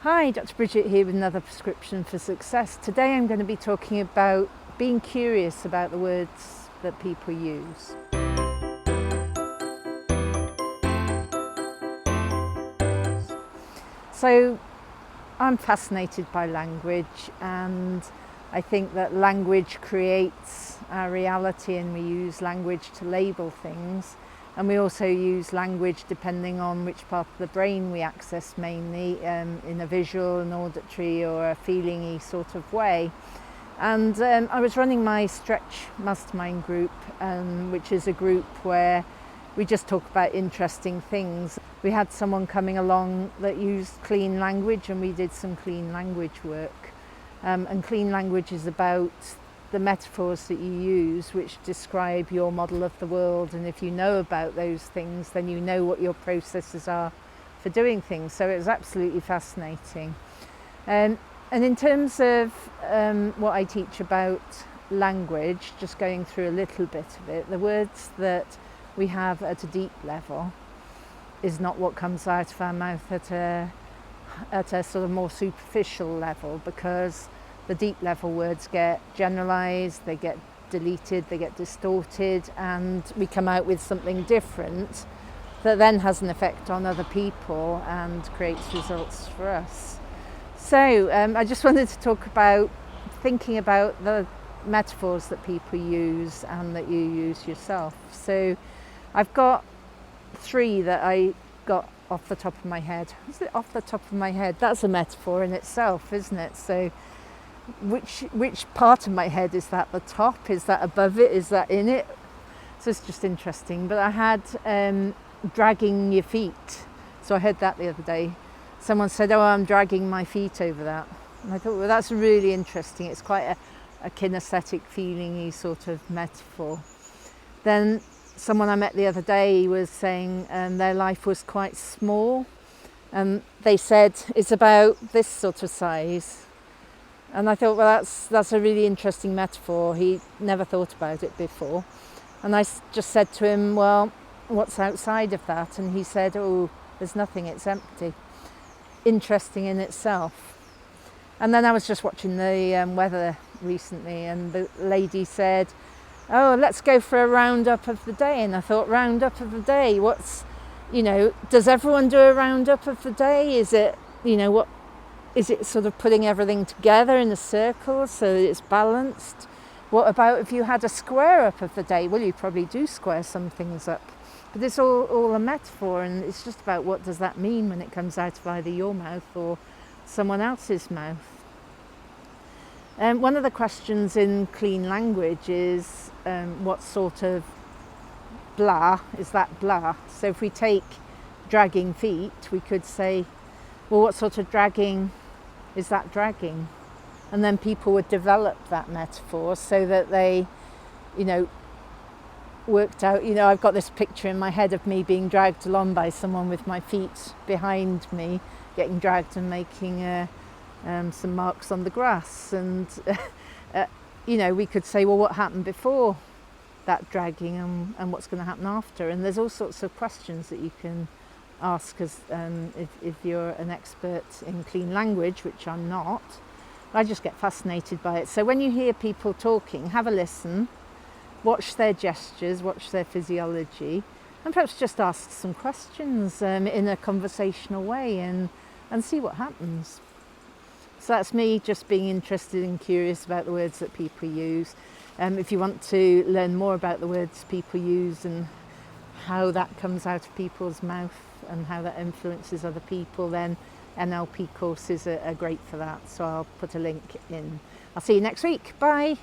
Hi, Dr. Bridget here with another prescription for success. Today I'm going to be talking about being curious about the words that people use. So I'm fascinated by language, and I think that language creates our reality, and we use language to label things. And we also use language depending on which part of the brain we access, mainly in a visual, an auditory or a feeling-y sort of way. And I was running my Stretch Mastermind group, which is a group where we just talk about interesting things. We had someone coming along that used clean language, and we did some clean language work. And clean language is about the metaphors that you use, which describe your model of the world, and if you know about those things, then you know what your processes are for doing things. So it was absolutely fascinating. And in terms of what I teach about language, just going through a little bit of it, the words that we have at a deep level is not what comes out of our mouth at a sort of more superficial level, because the deep level words get generalized, they get deleted, they get distorted, and we come out with something different that then has an effect on other people and creates results for us. So I just wanted to talk about thinking about the metaphors that people use and that you use yourself. So I've got 3 that I got off the top of my head. Is it off the top of my head? That's a metaphor in itself, isn't it? So which part of my head is that? The top? Is that above it? Is that in it? So it's just interesting. But I had dragging your feet. So I heard that the other day. Someone said, "Oh, I'm dragging my feet over that." And I thought, well, that's really interesting. It's quite a kinesthetic, feeling-y sort of metaphor. Then someone I met the other day was saying their life was quite small. And they said, it's about this sort of size. And I thought, well, that's a really interesting metaphor. He never thought about it before. And I just said to him, well, what's outside of that? And he said, oh, there's nothing, it's empty. Interesting in itself. And then I was just watching the weather recently, and the lady said, oh, let's go for a roundup of the day. And I thought, roundup of the day, does everyone do a roundup of the day? Is it, what? Is it sort of putting everything together in a circle so that it's balanced? What about if you had a square up of the day? Well, you probably do square some things up. But it's all a metaphor, and it's just about what does that mean when it comes out of either your mouth or someone else's mouth. One of the questions in clean language is what sort of blah is that blah? So if we take dragging feet, we could say, well, what sort of dragging is that dragging? And then people would develop that metaphor so that they, worked out, I've got this picture in my head of me being dragged along by someone with my feet behind me, getting dragged and making some marks on the grass. And, we could say, well, what happened before that dragging and what's going to happen after? And there's all sorts of questions that you can ask as if you're an expert in clean language, which I'm not. I just get fascinated by it. So when you hear people talking, have a listen, watch their gestures, watch their physiology, and perhaps just ask some questions in a conversational way and see what happens. So that's me just being interested and curious about the words that people use. If you want to learn more about the words people use and how that comes out of people's mouth and how that influences other people, then NLP courses are great for that. So I'll put a link in. I'll see you next week. Bye.